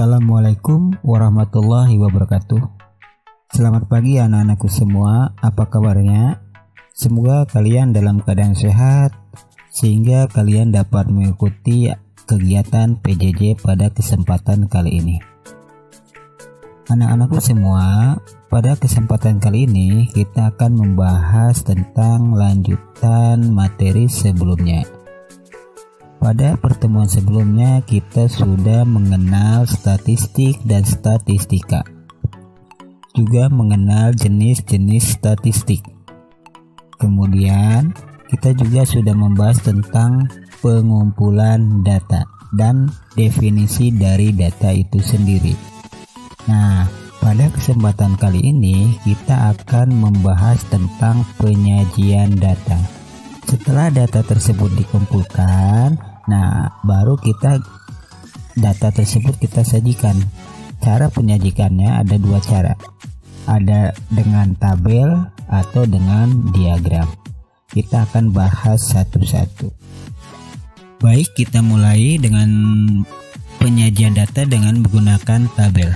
Assalamualaikum warahmatullahi wabarakatuh. Selamat pagi anak-anakku semua, apa kabarnya? Semoga kalian dalam keadaan sehat sehingga kalian dapat mengikuti kegiatan PJJ pada kesempatan kali ini. Anak-anakku semua, pada kesempatan kali ini kita akan membahas tentang lanjutan materi sebelumnya. Pada pertemuan sebelumnya kita sudah mengenal statistik dan statistika, juga mengenal jenis-jenis statistik. Kemudian kita juga sudah membahas tentang pengumpulan data dan definisi dari data itu sendiri. Nah, pada kesempatan kali ini kita akan membahas tentang penyajian data. Setelah data tersebut dikumpulkan, nah baru data tersebut kita sajikan. Cara penyajikannya ada dua cara. Ada dengan tabel atau dengan diagram. Kita akan bahas satu-satu. Baik, kita mulai dengan penyajian data dengan menggunakan tabel.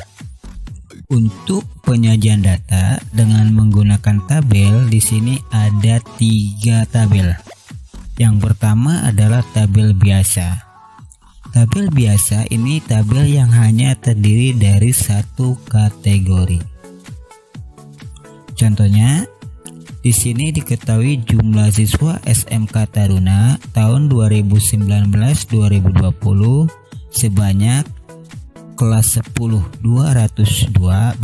Untuk penyajian data dengan menggunakan tabel, di sini ada 3 tabel. Yang pertama adalah tabel biasa. Tabel biasa ini tabel yang hanya terdiri dari satu kategori. Contohnya, di sini diketahui jumlah siswa SMK Taruna tahun 2019-2020 sebanyak kelas 10 212,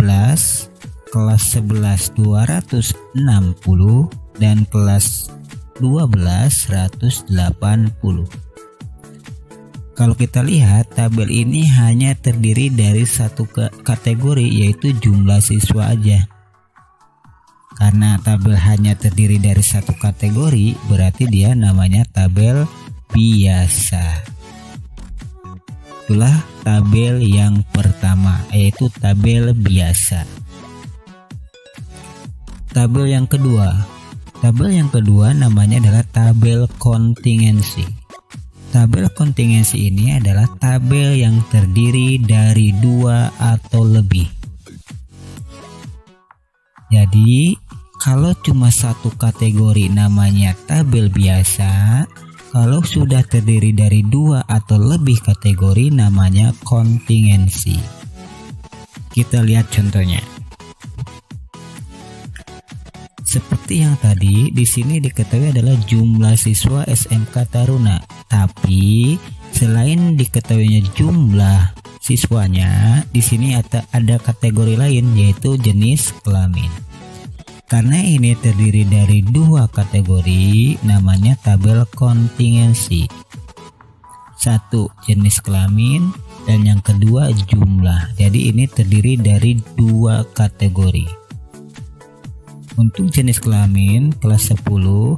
kelas 11 260 dan kelas 12 180. Kalau kita lihat tabel ini hanya terdiri dari satu kategori, yaitu jumlah siswa aja. Karena tabel hanya terdiri dari satu kategori, berarti dia namanya tabel biasa. Itulah tabel yang pertama, yaitu tabel biasa. Tabel yang kedua namanya adalah tabel kontingensi. Tabel kontingensi ini adalah tabel yang terdiri dari 2 atau lebih. Jadi kalau cuma satu kategori namanya tabel biasa. Kalau sudah terdiri dari 2 atau lebih kategori namanya kontingensi. Kita lihat contohnya. Seperti yang tadi, di sini diketahui adalah jumlah siswa SMK Taruna. Tapi selain diketahuinya jumlah siswanya, di sini ada kategori lain, yaitu jenis kelamin. Karena ini terdiri dari 2 kategori, namanya tabel kontingensi. 1 jenis kelamin dan yang kedua jumlah. Jadi ini terdiri dari 2 kategori. Untuk jenis kelamin kelas 10,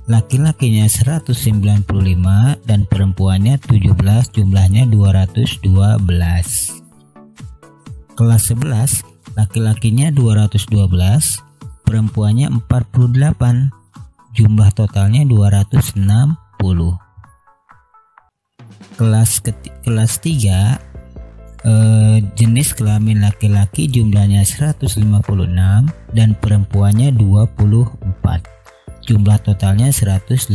laki-lakinya 195 dan perempuannya 17, jumlahnya 212. Kelas 11, laki-lakinya 212, perempuannya 48, jumlah totalnya 260. Kelas 3, jenis kelamin laki-laki jumlahnya 156 dan perempuannya 24, jumlah totalnya 180.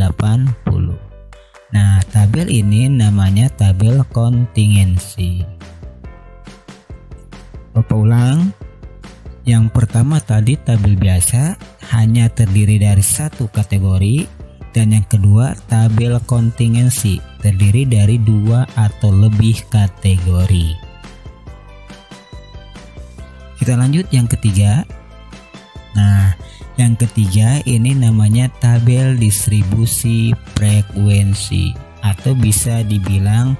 Nah, tabel ini namanya tabel kontingensi. Bapak ulang. Yang pertama tadi tabel biasa hanya terdiri dari satu kategori, dan yang kedua tabel kontingensi terdiri dari 2 atau lebih kategori. Kita lanjut yang ketiga. Nah, yang ketiga ini namanya tabel distribusi frekuensi atau bisa dibilang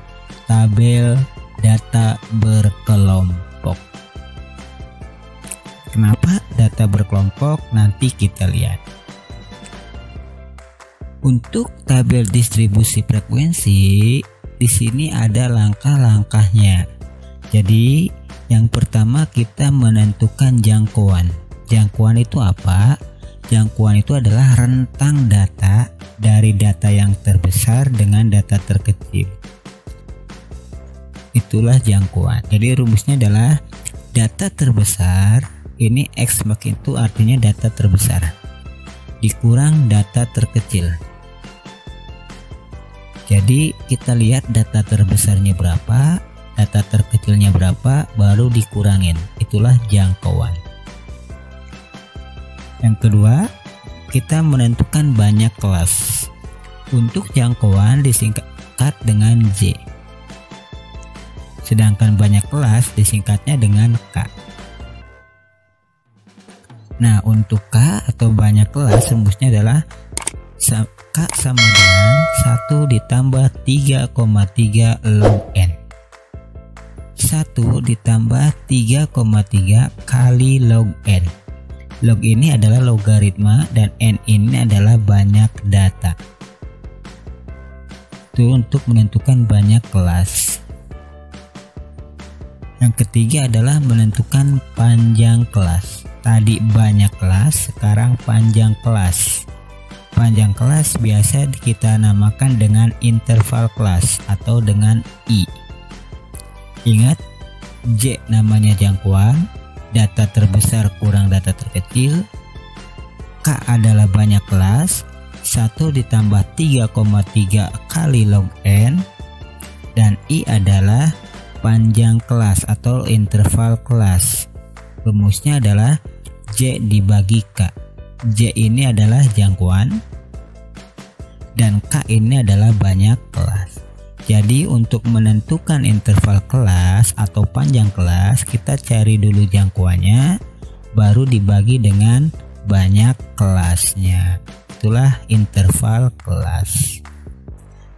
tabel data berkelompok. Kenapa data berkelompok? Nanti kita lihat. Untuk tabel distribusi frekuensi, di sini ada langkah-langkahnya. Jadi, yang pertama kita menentukan jangkauan. Jangkauan itu apa? Jangkauan itu adalah rentang data dari data yang terbesar dengan data terkecil. itulah jangkauan. Jadi rumusnya adalah data terbesar, ini X max itu artinya data terbesar, dikurang data terkecil. Jadi kita lihat data terbesarnya berapa, data terkecilnya berapa, baru dikurangin, itulah jangkauan. Yang kedua, kita menentukan banyak kelas. Untuk jangkauan disingkat dengan J, sedangkan banyak kelas disingkatnya dengan K. Nah, untuk K atau banyak kelas rumusnya adalah K sama dengan 1 ditambah 3,3 log N. 1 ditambah 3,3 kali log N. Log ini adalah logaritma dan N ini adalah banyak data. Itu untuk menentukan banyak kelas. Yang ketiga adalah menentukan panjang kelas. Tadi banyak kelas, sekarang panjang kelas. Panjang kelas biasa kita namakan dengan interval kelas atau dengan I. Ingat, J namanya jangkauan, data terbesar kurang data terkecil. K adalah banyak kelas, 1 ditambah 3,3 kali log N, dan I adalah panjang kelas atau interval kelas. Rumusnya adalah J dibagi K. J ini adalah jangkauan dan K ini adalah banyak kelas. Jadi untuk menentukan interval kelas atau panjang kelas, kita cari dulu jangkauannya, baru dibagi dengan banyak kelasnya. Itulah interval kelas.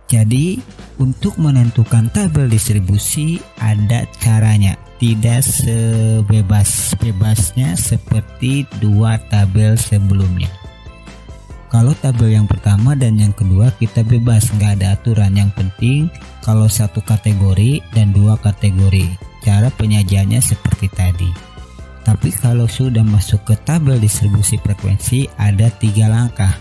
Jadi untuk menentukan tabel distribusi ada caranya, tidak sebebas-bebasnya seperti dua tabel sebelumnya. Kalau tabel yang pertama dan yang kedua kita bebas, nggak ada aturan. Yang penting kalau satu kategori dan dua kategori, cara penyajiannya seperti tadi. Tapi kalau sudah masuk ke tabel distribusi frekuensi ada 3 langkah.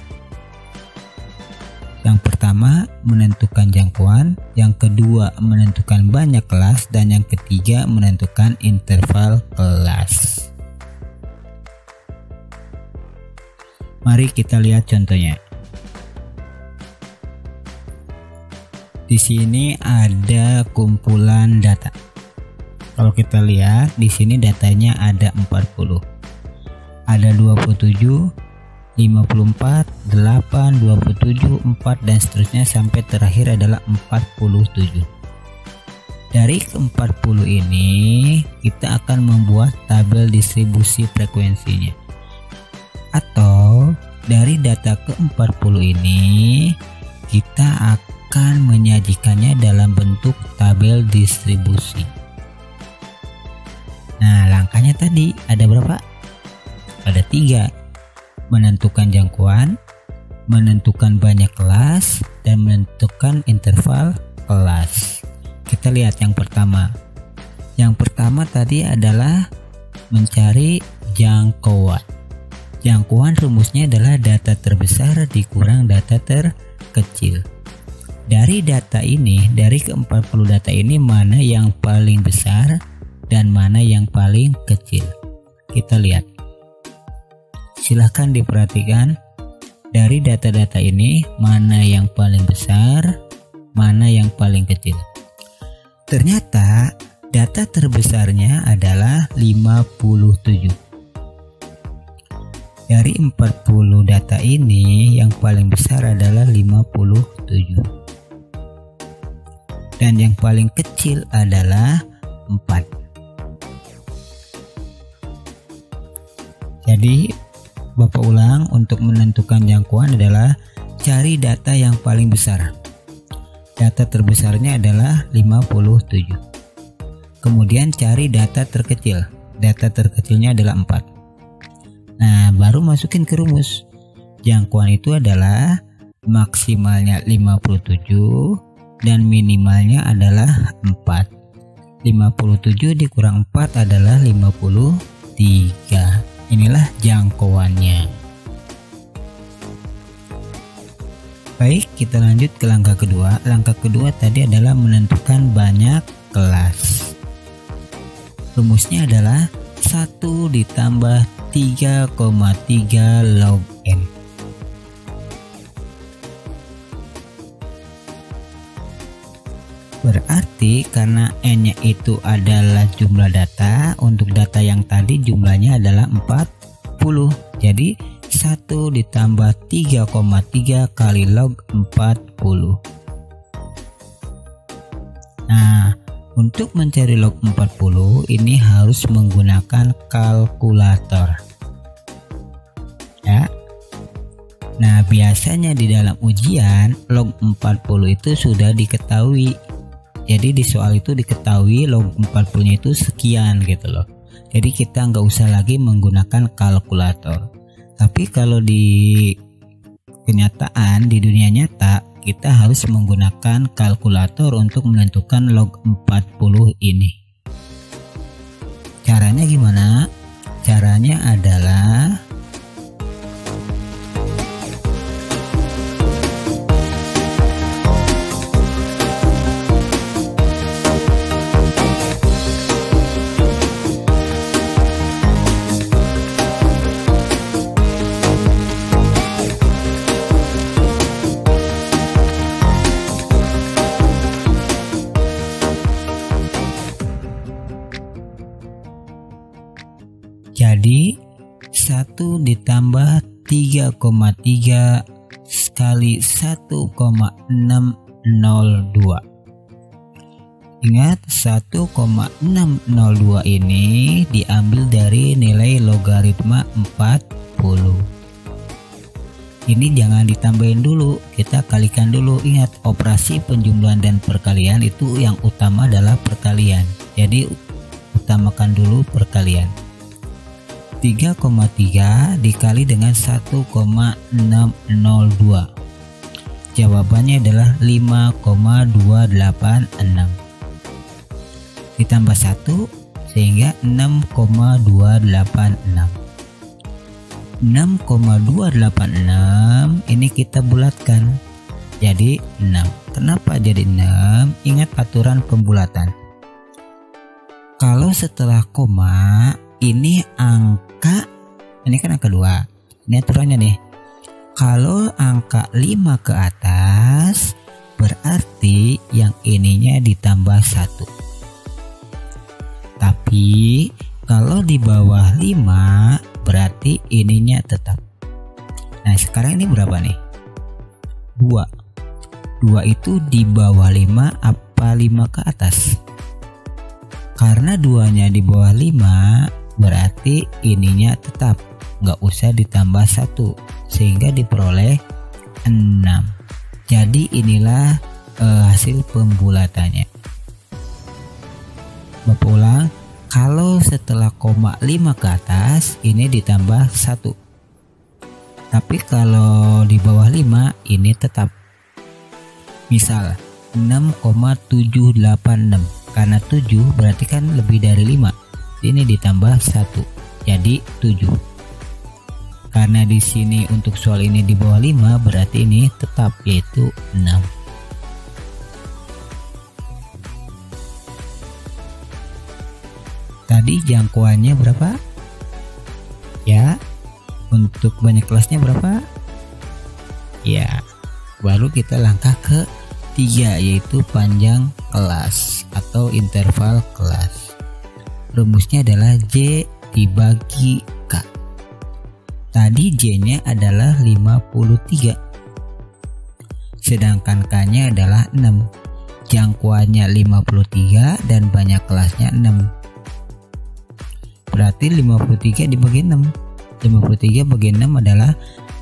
Yang pertama menentukan jangkauan, yang kedua menentukan banyak kelas, dan yang ketiga menentukan interval kelas. Mari kita lihat contohnya. Di sini ada kumpulan data. Kalau kita lihat di sini datanya ada 40. Ada 27, 54, 8, 27, 4 dan seterusnya sampai terakhir adalah 47. Dari ke-40 ini kita akan membuat tabel distribusi frekuensinya. Atau dari data ke-40 ini kita akan menyajikannya dalam bentuk tabel distribusi. Nah, langkahnya tadi ada berapa? Ada 3. Menentukan jangkauan, menentukan banyak kelas, dan menentukan interval kelas. Kita lihat yang pertama. Yang pertama tadi adalah mencari jangkauan. Jangkauan rumusnya adalah data terbesar dikurang data terkecil. Dari data ini, dari ke-40 data ini mana yang paling besar dan mana yang paling kecil? Kita lihat. Silahkan diperhatikan dari data-data ini mana yang paling besar, mana yang paling kecil. Ternyata data terbesarnya adalah 57. Dari 40 data ini yang paling besar adalah 57. Dan yang paling kecil adalah 4. Jadi Bapak ulang, untuk menentukan jangkauan adalah cari data yang paling besar. Data terbesarnya adalah 57. Kemudian cari data terkecil. Data terkecilnya adalah 4. Nah, baru masukin ke rumus. Jangkauan itu adalah maksimalnya 57 dan minimalnya adalah 4. 57 dikurang 4 adalah 53. Inilah jangkauannya. Baik, kita lanjut ke langkah kedua. Langkah kedua tadi adalah menentukan banyak kelas. Rumusnya adalah 1 ditambah 3,3 log N. Berarti karena N-nya itu adalah jumlah data, untuk data yang tadi jumlahnya adalah 40. Jadi 1 ditambah 3,3 kali log 40. Nah, untuk mencari log 40 ini harus menggunakan kalkulator. Ya. Nah, biasanya di dalam ujian log 40 itu sudah diketahui. Jadi di soal itu diketahui log 40-nya itu sekian gitu loh. Jadi kita nggak usah lagi menggunakan kalkulator. Tapi kalau di kenyataan, di dunia nyata, kita harus menggunakan kalkulator untuk menentukan log 40 ini. Caranya gimana? Caranya adalah jadi 1 ditambah 3,3 kali 1,602. Ingat 1,602 ini diambil dari nilai logaritma 40. Ini jangan ditambahin dulu, kita kalikan dulu. Ingat, operasi penjumlahan dan perkalian itu yang utama adalah perkalian. Jadi utamakan dulu perkalian. 3,3 dikali dengan 1,602. Jawabannya adalah 5,286. Ditambah 1 sehingga 6,286. 6,286 ini kita bulatkan jadi 6. Kenapa jadi 6? Ingat aturan pembulatan. Kalau setelah koma ini angka, ini kan angka 2. Ini aturannya nih. Kalau angka 5 ke atas, berarti yang ininya ditambah 1. Tapi kalau di bawah 5, berarti ininya tetap. Nah, sekarang ini berapa nih? 2. 2 itu di bawah 5 apa 5 ke atas? Karena 2-nya di bawah 5, berarti ininya tetap, nggak usah ditambah 1, sehingga diperoleh 6. Jadi inilah hasil pembulatannya. Bapak ulang, kalau setelah koma 5 ke atas ini ditambah 1. Tapi kalau di bawah 5 ini tetap. Misal 6,786, karena 7 berarti kan lebih dari 5. Ini ditambah 1 jadi 7. Karena di sini untuk soal ini di bawah 5, berarti ini tetap, yaitu 6. Tadi jangkauannya berapa? Ya. Untuk banyak kelasnya berapa? Ya. Baru kita langkah ke 3, yaitu panjang kelas atau interval kelas. Rumusnya adalah J dibagi K. Tadi J-nya adalah 53. Sedangkan K-nya adalah 6. Jangkauannya 53 dan banyak kelasnya 6. Berarti 53 dibagi 6. 53 bagi 6 adalah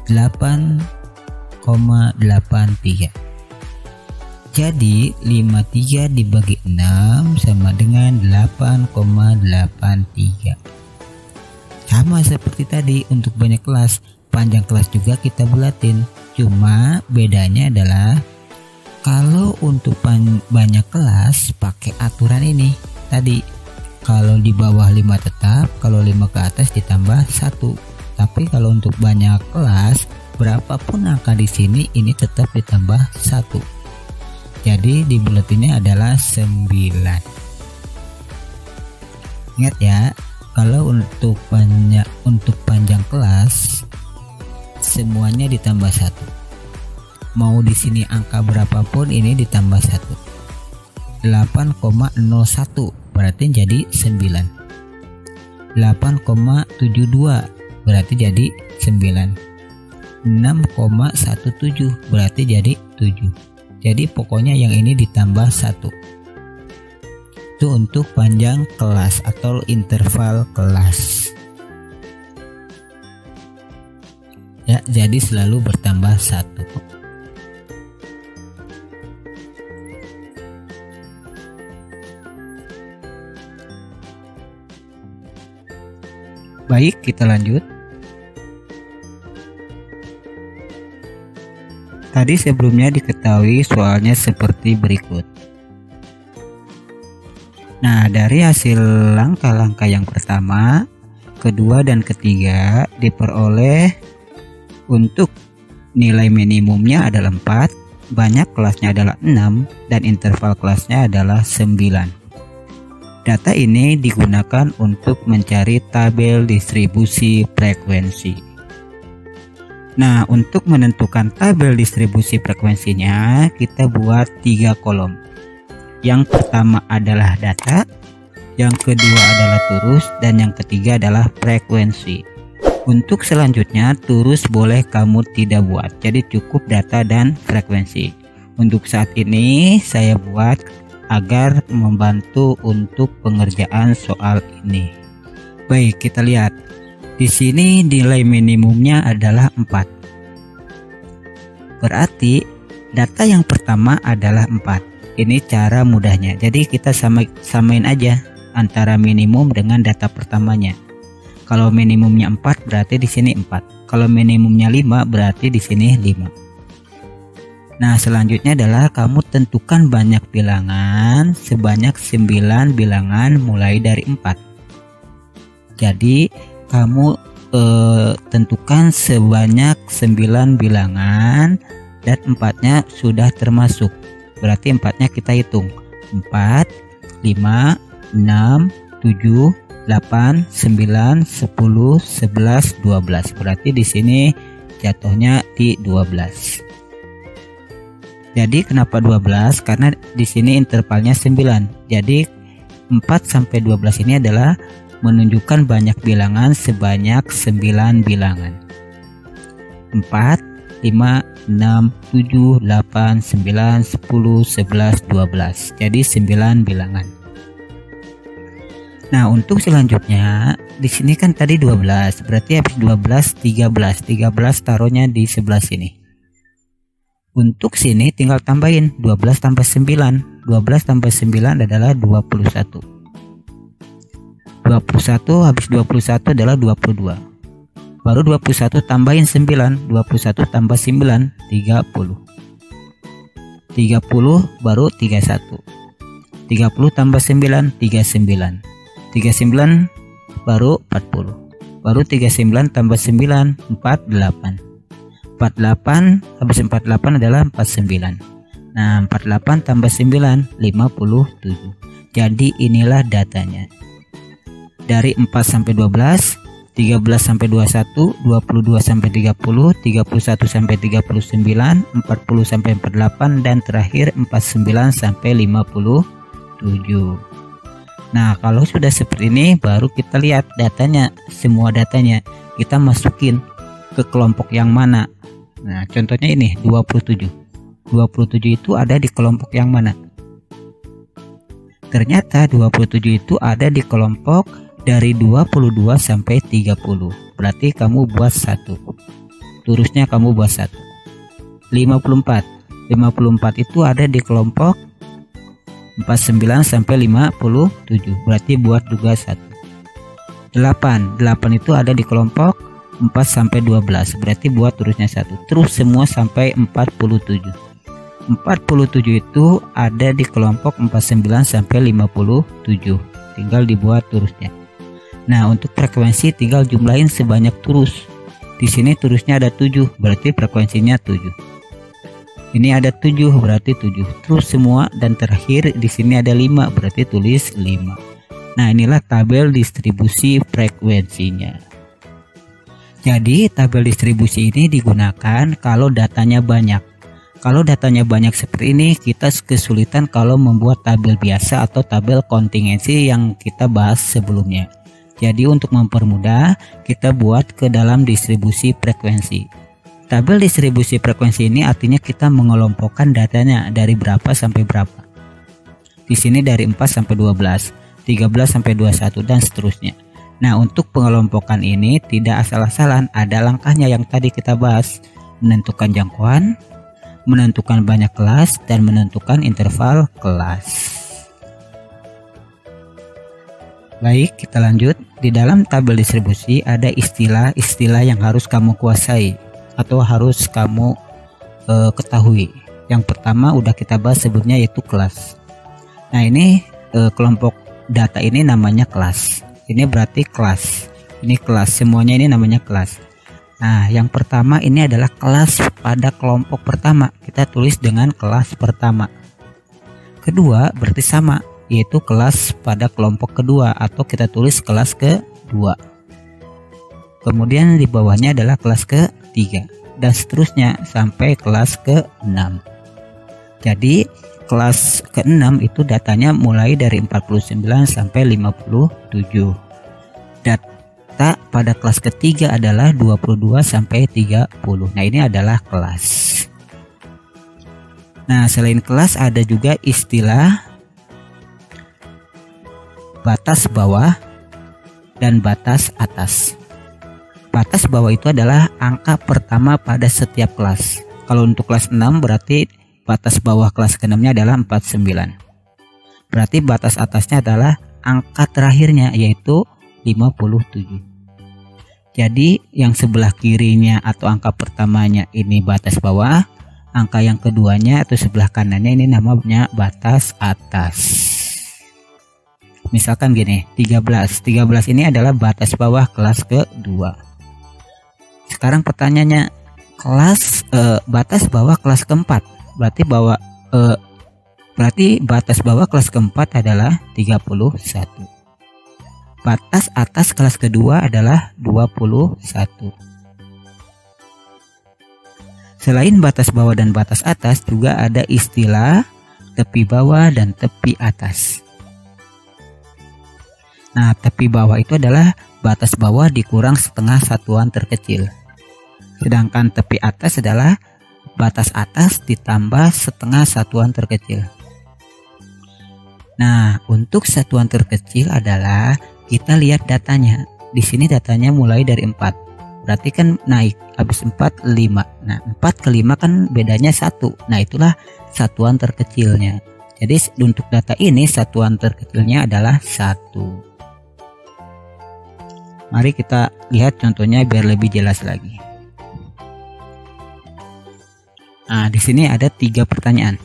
8,83. Jadi 53 dibagi 6 sama dengan 8,83. Sama seperti tadi untuk banyak kelas, panjang kelas juga kita bulatin. Cuma bedanya adalah kalau untuk banyak kelas pakai aturan ini tadi. Kalau di bawah 5 tetap, kalau 5 ke atas ditambah 1. Tapi kalau untuk banyak kelas, berapapun angka di sini ini tetap ditambah 1. Jadi di buletinnya adalah 9. Ingat ya, kalau untuk panjang kelas semuanya ditambah 1. Mau di sini angka berapapun ini ditambah 1. 8,01 berarti jadi 9. 8,72 berarti jadi 9. 6,17 berarti jadi 7. Jadi pokoknya yang ini ditambah 1. Itu untuk panjang kelas atau interval kelas. Ya, jadi selalu bertambah 1. Baik, kita lanjut. Tadi sebelumnya diketahui soalnya seperti berikut. Nah, dari hasil langkah-langkah yang pertama, kedua, dan ketiga diperoleh untuk nilai minimumnya adalah 4, banyak kelasnya adalah 6, dan interval kelasnya adalah 9. Data ini digunakan untuk mencari tabel distribusi frekuensi. Nah, untuk menentukan tabel distribusi frekuensinya, kita buat 3 kolom. Yang pertama adalah data, yang kedua adalah turus, dan yang ketiga adalah frekuensi. Untuk selanjutnya, turus boleh kamu tidak buat, jadi cukup data dan frekuensi. Untuk saat ini saya buat agar membantu untuk pengerjaan soal ini. Baik, kita lihat. Di sini nilai minimumnya adalah 4. Berarti data yang pertama adalah 4. Ini cara mudahnya. Jadi kita samain aja antara minimum dengan data pertamanya. Kalau minimumnya 4 berarti di sini 4. Kalau minimumnya 5 berarti di sini 5. Nah, selanjutnya adalah kamu tentukan banyak bilangan sebanyak 9 bilangan mulai dari 4. Jadi kamu tentukan sebanyak 9 bilangan dan 4-nya sudah termasuk. Berarti 4-nya kita hitung. 4, 5, 6, 7, 8, 9, 10, 11, 12. Berarti di sini jatuhnya di 12. Jadi kenapa 12? Karena di sini intervalnya 9. Jadi 4 sampai 12 ini adalah menunjukkan banyak bilangan sebanyak 9 bilangan. 4, 5, 6, 7, 8, 9, 10, 11, 12. Jadi 9 bilangan. Nah, untuk selanjutnya di sini kan tadi 12, berarti habis 12 13. 13 taruhnya di sebelah sini. Untuk sini tinggal tambahin 12 tambah 9. 12 tambah 9 adalah 21. 21 habis 21 adalah 22. Baru 21 tambahin 9. 21 tambah 9 30. 30 baru 31. 30 tambah 9 39. 39 baru 40. Baru 39 tambah 9 48. 48 habis 48 adalah 49. Nah, 48 tambah 9 57. Jadi inilah datanya. Dari 4 sampai 12, 13 sampai 21, 22 sampai 30, 31 sampai 39, 40 sampai 48, dan terakhir 49 sampai 57. Nah, kalau sudah seperti ini baru kita lihat datanya, semua datanya kita masukin ke kelompok yang mana. Nah, contohnya ini 27. 27 itu ada di kelompok yang mana? Ternyata 27 itu ada di kelompok dari 22 sampai 30. Berarti kamu buat 1. Turusnya kamu buat 1. 54. 54 itu ada di kelompok 49 sampai 57. Berarti buat juga 1. 8. 8 itu ada di kelompok 4 sampai 12, berarti buat terusnya 1. Terus semua sampai 47. 47 itu ada di kelompok 49 sampai 57. Tinggal dibuat turusnya. Nah, untuk frekuensi tinggal jumlahin sebanyak turus. Di sini turusnya ada 7, berarti frekuensinya 7. Ini ada 7 berarti 7 terus semua, dan terakhir di sini ada 5 berarti tulis 5. Nah, inilah tabel distribusi frekuensinya. Jadi tabel distribusi ini digunakan kalau datanya banyak. Kalau datanya banyak seperti ini, kita kesulitan kalau membuat tabel biasa atau tabel kontingensi yang kita bahas sebelumnya. Jadi untuk mempermudah, kita buat ke dalam distribusi frekuensi. Tabel distribusi frekuensi ini artinya kita mengelompokkan datanya dari berapa sampai berapa. Di sini dari 4 sampai 12, 13 sampai 21 dan seterusnya. Nah, untuk pengelompokan ini tidak asal-asalan, ada langkahnya yang tadi kita bahas. Menentukan jangkauan, menentukan banyak kelas, dan menentukan interval kelas. Baik, kita lanjut. Di dalam tabel distribusi ada istilah-istilah yang harus kamu kuasai atau harus kamu ketahui. Yang pertama udah kita bahas sebelumnya, yaitu kelas. Nah, ini kelompok data ini namanya kelas. Ini berarti kelas. Ini kelas, semuanya ini namanya kelas. Nah, yang pertama ini adalah kelas pada kelompok pertama. Kita tulis dengan kelas pertama. Kedua berarti sama, yaitu kelas pada kelompok kedua, atau kita tulis kelas kedua. Kemudian di bawahnya adalah kelas ke-3 dan seterusnya sampai kelas ke-6. Jadi kelas ke-6 itu datanya mulai dari 49 sampai 57. Data pada kelas ke-3 adalah 22 sampai 30. Nah, ini adalah kelas. Nah, selain kelas ada juga istilah batas bawah dan batas atas. Batas bawah itu adalah angka pertama pada setiap kelas. Kalau untuk kelas 6 berarti batas bawah kelas ke-6-nya adalah 49. Berarti batas atasnya adalah angka terakhirnya, yaitu 57. Jadi yang sebelah kirinya atau angka pertamanya ini batas bawah, angka yang keduanya atau sebelah kanannya ini namanya batas atas. Misalkan gini, 13 ini adalah batas bawah kelas kedua. Sekarang pertanyaannya, kelas batas bawah kelas keempat, berarti batas bawah kelas keempat adalah 31. Batas atas kelas kedua adalah 21. Selain batas bawah dan batas atas, juga ada istilah tepi bawah dan tepi atas. Nah, tepi bawah itu adalah batas bawah dikurang setengah satuan terkecil. Sedangkan tepi atas adalah batas atas ditambah setengah satuan terkecil. Nah, untuk satuan terkecil adalah kita lihat datanya. Di sini datanya mulai dari 4. Berarti kan naik, habis 4 5. Nah, 4 ke 5 kan bedanya 1. Nah, itulah satuan terkecilnya. Jadi untuk data ini satuan terkecilnya adalah 1. Mari kita lihat contohnya biar lebih jelas lagi. Nah, di sini ada 3 pertanyaan.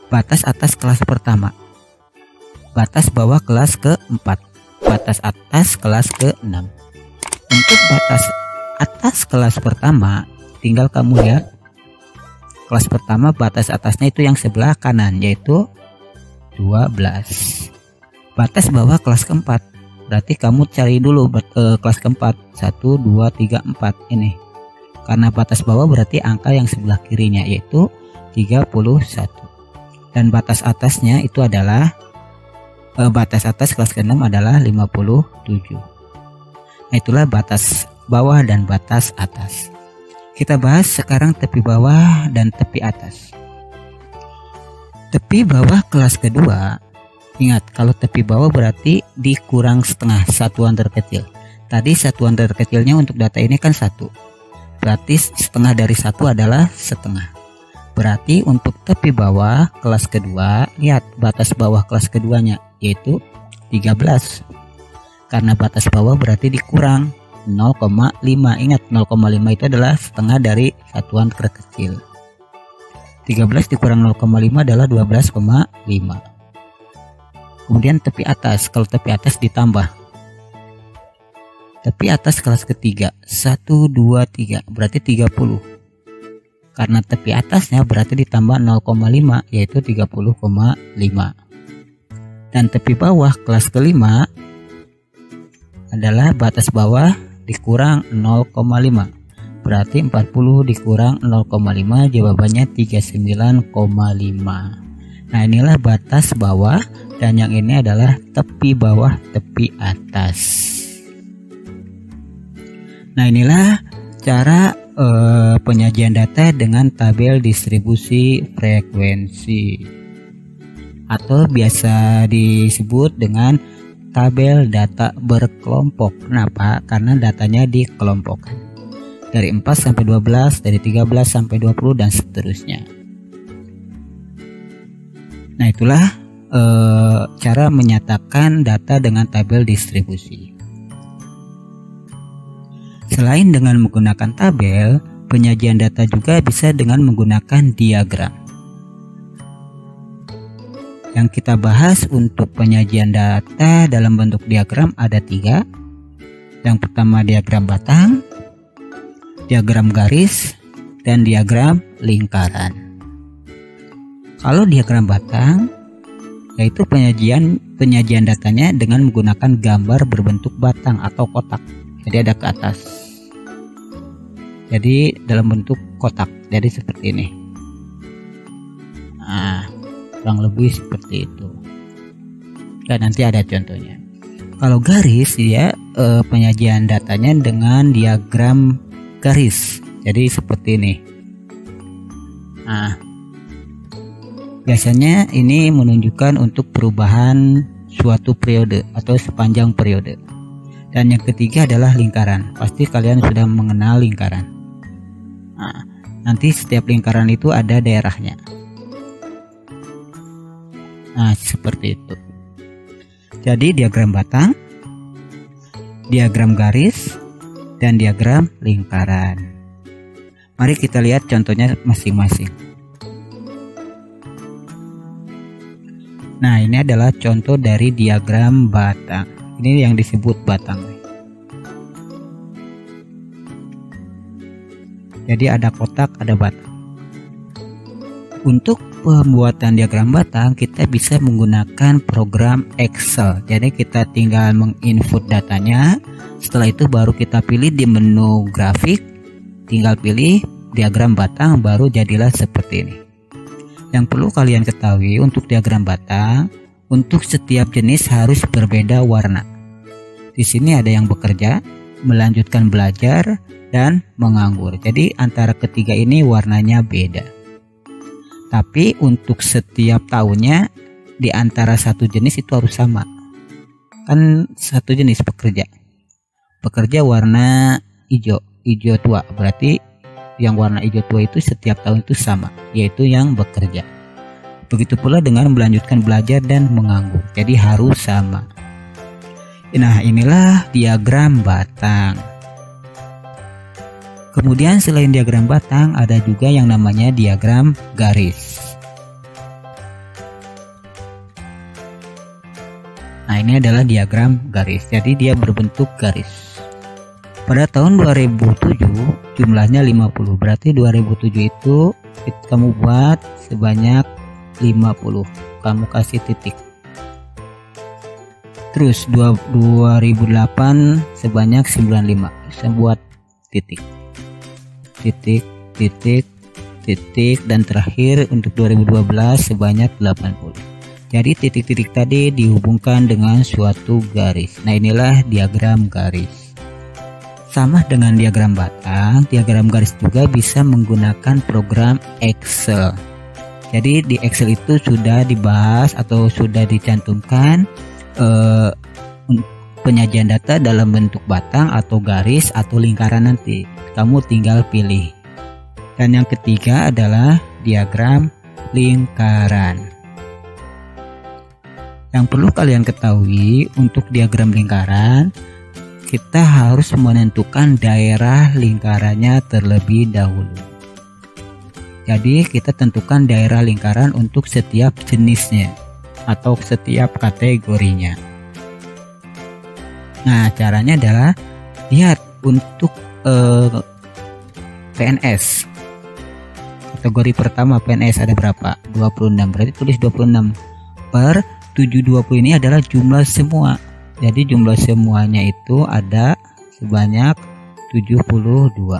Batas atas kelas pertama, batas bawah kelas ke-4, batas atas kelas ke-6. Untuk batas atas kelas pertama, tinggal kamu lihat kelas pertama batas atasnya itu yang sebelah kanan, yaitu 12. Batas bawah kelas ke-4, berarti kamu cari dulu kelas ke-4, 1, 2, 3, 4 ini. Karena batas bawah berarti angka yang sebelah kirinya, yaitu 31. Dan batas atasnya itu adalah batas atas kelas ke-6 adalah 57. Nah, itulah batas bawah dan batas atas. Kita bahas sekarang tepi bawah dan tepi atas. Tepi bawah kelas kedua, ingat kalau tepi bawah berarti dikurang setengah satuan terkecil. Tadi satuan terkecilnya untuk data ini kan 1. Berarti setengah dari 1 adalah setengah. Berarti untuk tepi bawah kelas kedua, lihat batas bawah kelas keduanya, yaitu 13. Karena batas bawah berarti dikurang 0,5. Ingat 0,5 itu adalah setengah dari satuan terkecil. 13 dikurang 0,5 adalah 12,5. Kemudian tepi atas, kalau tepi atas ditambah. Tepi atas kelas ketiga 1, 2, 3 berarti 30. Karena tepi atasnya berarti ditambah 0,5 yaitu 30,5. Dan tepi bawah kelas kelima adalah batas bawah dikurang 0,5. Berarti 40 dikurang 0,5 jawabannya 39,5. Nah, inilah batas bawah dan yang ini adalah tepi bawah tepi atas. Nah, inilah cara penyajian data dengan tabel distribusi frekuensi atau biasa disebut dengan tabel data berkelompok. Kenapa? Karena datanya dikelompokkan dari 4 sampai 12, dari 13 sampai 20 dan seterusnya. Nah, itulah cara menyatakan data dengan tabel distribusi. Selain dengan menggunakan tabel, penyajian data juga bisa dengan menggunakan diagram. Yang kita bahas untuk penyajian data dalam bentuk diagram ada 3. Yang pertama diagram batang, diagram garis, dan diagram lingkaran. Kalau diagram batang yaitu penyajian datanya dengan menggunakan gambar berbentuk batang atau kotak. Jadi ada ke atas. Jadi dalam bentuk kotak. Jadi seperti ini. Nah, kurang lebih seperti itu. Dan nanti ada contohnya. Kalau garis ya penyajian datanya dengan diagram garis. Jadi seperti ini. Nah, biasanya ini menunjukkan untuk perubahan suatu periode atau sepanjang periode. Dan yang ketiga adalah lingkaran. Pasti kalian sudah mengenal lingkaran. Nah, nanti setiap lingkaran itu ada daerahnya. Nah, seperti itu. Jadi diagram batang, diagram garis, dan diagram lingkaran. Mari kita lihat contohnya masing-masing. Nah, ini adalah contoh dari diagram batang. Ini yang disebut batang. Jadi ada kotak, ada batang. Untuk pembuatan diagram batang kita bisa menggunakan program Excel. Jadi kita tinggal menginput datanya. Setelah itu baru kita pilih di menu grafik. Tinggal pilih diagram batang, baru jadilah seperti ini. Yang perlu kalian ketahui untuk diagram batang, untuk setiap jenis harus berbeda warna. Di sini ada yang bekerja, melanjutkan belajar, dan menganggur. Jadi antara ketiga ini warnanya beda. Tapi untuk setiap tahunnya di antara satu jenis itu harus sama. Kan satu jenis pekerja. Pekerja warna hijau, hijau tua. Berarti yang warna hijau tua itu setiap tahun itu sama, yaitu yang bekerja. Begitu pula dengan melanjutkan belajar dan menganggur. Jadi harus sama. Nah, inilah diagram batang. Kemudian selain diagram batang ada juga yang namanya diagram garis. Nah, ini adalah diagram garis. Jadi dia berbentuk garis. Pada tahun 2007 jumlahnya 50. Berarti 2007 itu kamu buat sebanyak 50. Kamu kasih titik. Terus 2008 sebanyak 95. Bisa buat titik. Titik, titik, titik, dan terakhir untuk 2012 sebanyak 80. Jadi titik-titik tadi dihubungkan dengan suatu garis. Nah, inilah diagram garis. Sama dengan diagram batang, diagram garis juga bisa menggunakan program Excel. Jadi di Excel itu sudah dibahas atau sudah dicantumkan penyajian data dalam bentuk batang atau garis atau lingkaran nanti. Kamu tinggal pilih. Dan yang ketiga adalah diagram lingkaran. Yang perlu kalian ketahui untuk diagram lingkaran, kita harus menentukan daerah lingkarannya terlebih dahulu. Jadi kita tentukan daerah lingkaran untuk setiap jenisnya atau setiap kategorinya. Nah, caranya adalah lihat untuk PNS. kategori pertama PNS ada berapa? 26. Berarti tulis 26 per 720 ini adalah jumlah semua. Jadi jumlah semuanya itu ada sebanyak 72.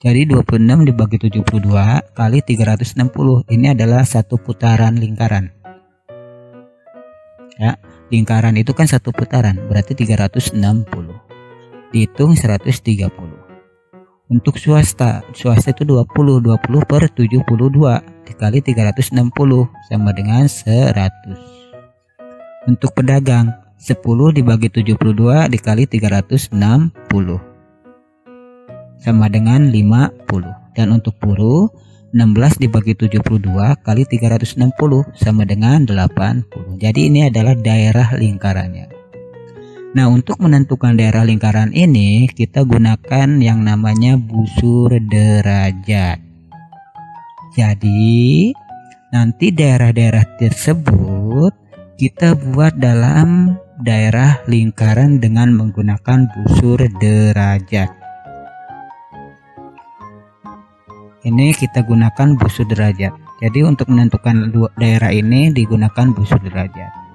Jadi 26 dibagi 72 kali 360. Ini adalah satu putaran lingkaran. Ya, lingkaran itu kan satu putaran, berarti 360. Dihitung 130. Untuk swasta itu 20 per 72 dikali 360 sama dengan 100. Untuk pedagang 10 dibagi 72 dikali 360 sama dengan 50. Dan untuk buruh 16 dibagi 72 kali 360 sama dengan 80. Jadi ini adalah daerah lingkarannya. Nah, untuk menentukan daerah lingkaran ini kita gunakan yang namanya busur derajat. Jadi nanti daerah-daerah tersebut kita buat dalam daerah lingkaran dengan menggunakan busur derajat. Ini kita gunakan busur derajat. Jadi untuk menentukan daerah ini digunakan busur derajat.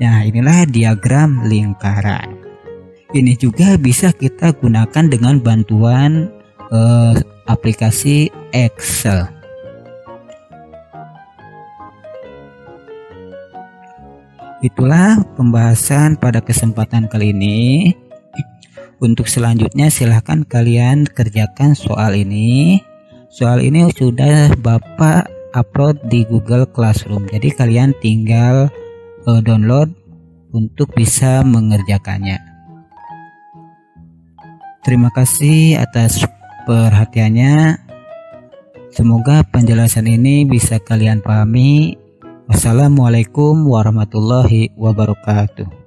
Nah, inilah diagram lingkaran. Ini juga bisa kita gunakan dengan bantuan aplikasi Excel. Itulah pembahasan pada kesempatan kali ini. Untuk selanjutnya silahkan kalian kerjakan soal ini. Soal ini sudah Bapak upload di Google Classroom. Jadi kalian tinggal download untuk bisa mengerjakannya. Terima kasih atas perhatiannya. Semoga penjelasan ini bisa kalian pahami. Wassalamualaikum warahmatullahi wabarakatuh.